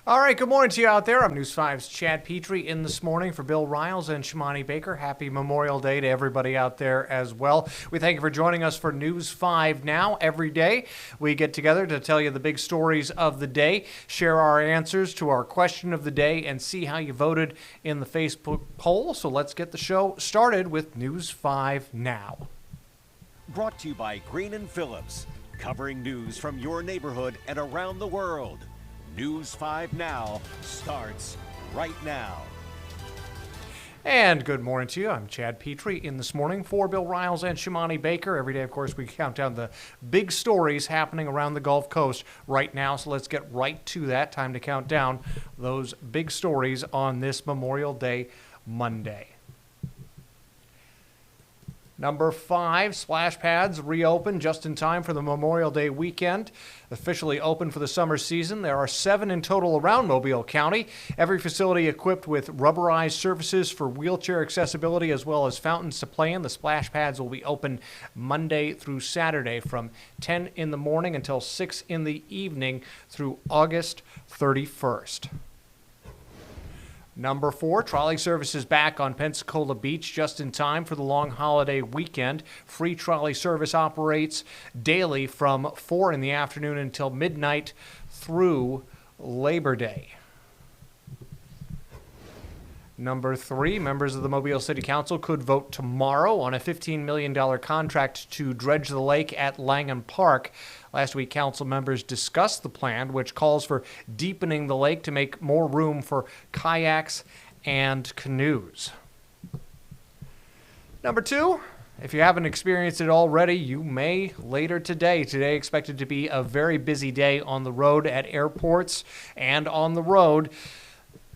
All right, good morning to you out there. I'm News 5's Chad Petrie in this morning for Bill Riles and Shimani Baker. Happy Memorial Day to everybody out there as well. We thank you for joining us for News 5 Now. Every day we get together to tell you the big stories of the day, share our answers to our question of the day, and see how you voted in the Facebook poll. So let's get the show started with News 5 Now. Brought to you by Green & Phillips, covering news from your neighborhood and around the world. News 5 Now starts right now. And good morning to you. I'm Chad Petrie in this morning for Bill Riles and Shimani Baker. Every day, of course, we count down the big stories happening around the Gulf Coast right now. So let's get right to that. Time to count down those big stories on this Memorial Day Monday. Number 5, splash pads reopen just in time for the Memorial Day weekend. Officially open for the summer season. There are 7 in total around Mobile County. Every facility equipped with rubberized surfaces for wheelchair accessibility as well as fountains to play in. The splash pads will be open Monday through Saturday from 10 in the morning until 6 in the evening through August 31st. Number 4, trolley service is back on Pensacola Beach just in time for the long holiday weekend. Free trolley service operates daily from 4 in the afternoon until midnight through Labor Day. Number 3, members of the Mobile City Council could vote tomorrow on a $15 million contract to dredge the lake at Langan Park. Last week, council members discussed the plan, which calls for deepening the lake to make more room for kayaks and canoes. Number 2, if you haven't experienced it already, you may later today. Today expected to be a very busy day on the road at airports and on the road.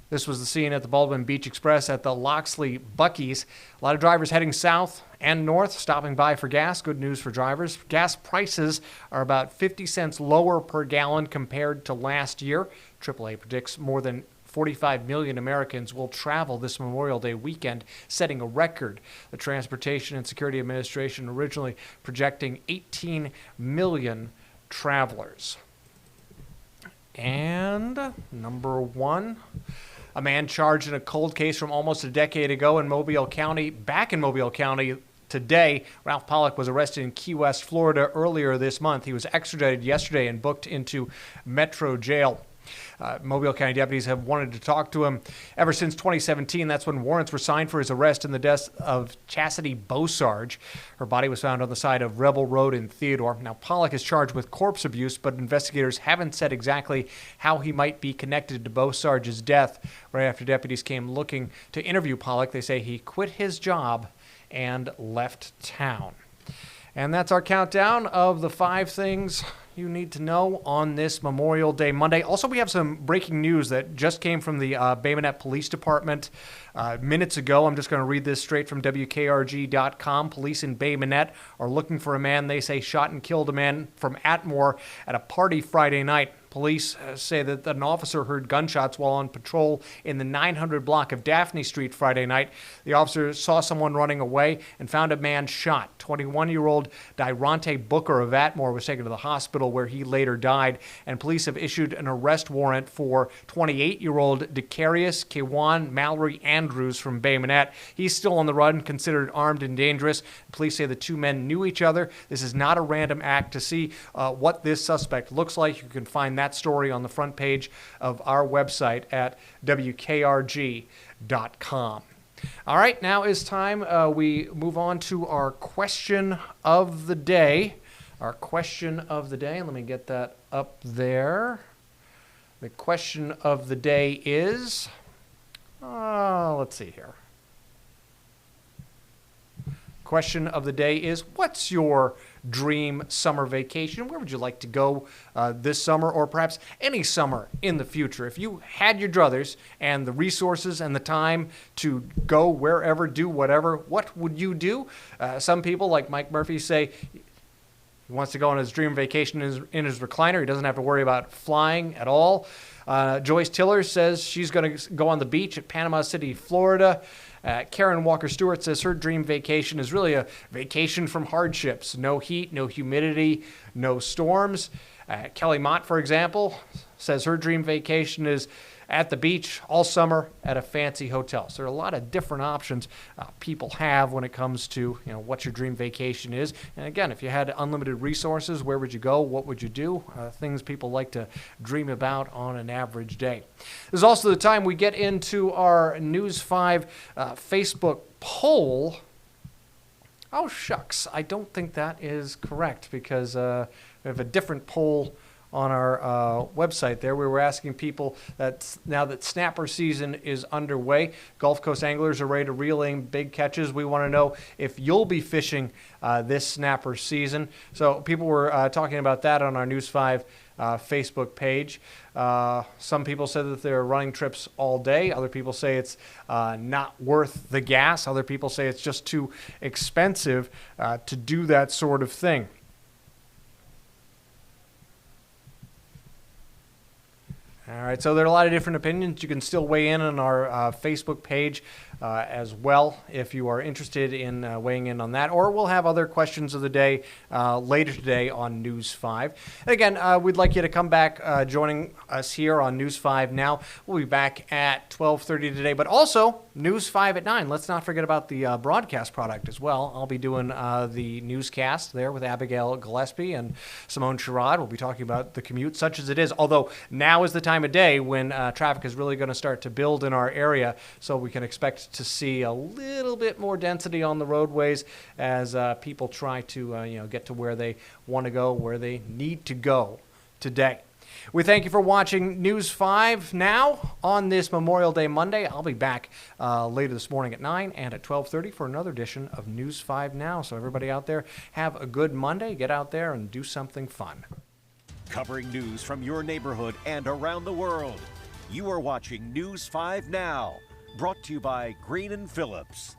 This was the scene at the Baldwin Beach Express at the Loxley Buc-ee's. A lot of drivers heading south and north, stopping by for gas. Good news for drivers. Gas prices are about 50 cents lower per gallon compared to last year. AAA predicts more than 45 million Americans will travel this Memorial Day weekend, setting a record. The Transportation and Security Administration originally projecting 18 million travelers. And number 1, a man charged in a cold case from almost a decade ago in Mobile County, back in Mobile County today. Ralph Pollock was arrested in Key West, Florida earlier this month. He was extradited yesterday and booked into Metro Jail. Mobile County deputies have wanted to talk to him ever since 2017. That's when warrants were signed for his arrest in the death of Chastity Beausarge. Her body was found on the side of Rebel Road in Theodore. Now, Pollock is charged with corpse abuse, but investigators haven't said exactly how he might be connected to Beausarge's death. Right after deputies came looking to interview Pollock, they say he quit his job and left town. And that's our countdown of the 5 things you need to know on this Memorial Day Monday. Also, we have some breaking news that just came from the Bay Minette Police Department minutes ago. I'm just going to read this straight from WKRG.com. Police in Bay Minette are looking for a man they say shot and killed a man from Atmore at a party Friday night. Police say that an officer heard gunshots while on patrol in the 900 block of Daphne Street Friday night. The officer saw someone running away and found a man shot. 21-year-old Dyrante Booker of Atmore was taken to the hospital where he later died, and police have issued an arrest warrant for 28-year-old Decarius Kewan Mallory Andrews from Bay Minette. He's still on the run, considered armed and dangerous. Police say the 2 men knew each other. This is not a random act. To see what this suspect looks like, you can find that story on the front page of our website at WKRG.com. All right, now is time we move on to our question of the day. Our question of the day, let me get that up there. The question of the day is, let's see here. Question of the day is, what's your dream summer vacation? Where would you like to go this summer, or perhaps any summer in the future? If you had your druthers and the resources and the time to go wherever, do whatever, what would you do? Some people, like Mike Murphy, say he wants to go on his dream vacation in his recliner. He doesn't have to worry about flying at all. Joyce Tiller says she's going to go on the beach at Panama City, Florida. Karen Walker Stewart says her dream vacation is really a vacation from hardships. No heat, no humidity, no storms. Kelly Mott, for example, says her dream vacation is at the beach all summer at a fancy hotel. So there are a lot of different options people have when it comes to what your dream vacation is. And again, if you had unlimited resources, where would you go? What would you do? Things people like to dream about on an average day. This is also the time we get into our News 5 Facebook poll. Oh, shucks. I don't think that is correct because we have a different poll on our website there. We were asking people that now that snapper season is underway, Gulf Coast anglers are ready to reel in big catches. We want to know if you'll be fishing this snapper season. So people were talking about that on our News 5 Facebook page. Some people said that they're running trips all day. Other people say it's not worth the gas. Other people say it's just too expensive to do that sort of thing. All right, so there are a lot of different opinions. You can still weigh in on our Facebook page as well if you are interested in weighing in on that. Or we'll have other questions of the day later today on News 5. And again, we'd like you to come back joining us here on News 5 Now. We'll be back at 12:30 today, but also News 5 at 9. Let's not forget about the broadcast product as well. I'll be doing the newscast there with Abigail Gillespie and Simone Sherrod. We'll be talking about the commute, such as it is, although now is the time of day when traffic is really going to start to build in our area, so we can expect to see a little bit more density on the roadways as people try to get to where they want to go, where they need to go today. We thank you for watching News 5 Now on this Memorial Day Monday. I'll be back later this morning at 9 and at 12:30 for another edition of News 5 Now. So everybody out there, have a good Monday. Get out there and do something fun. Covering news from your neighborhood and around the world. You are watching News 5 Now, brought to you by Green & Phillips.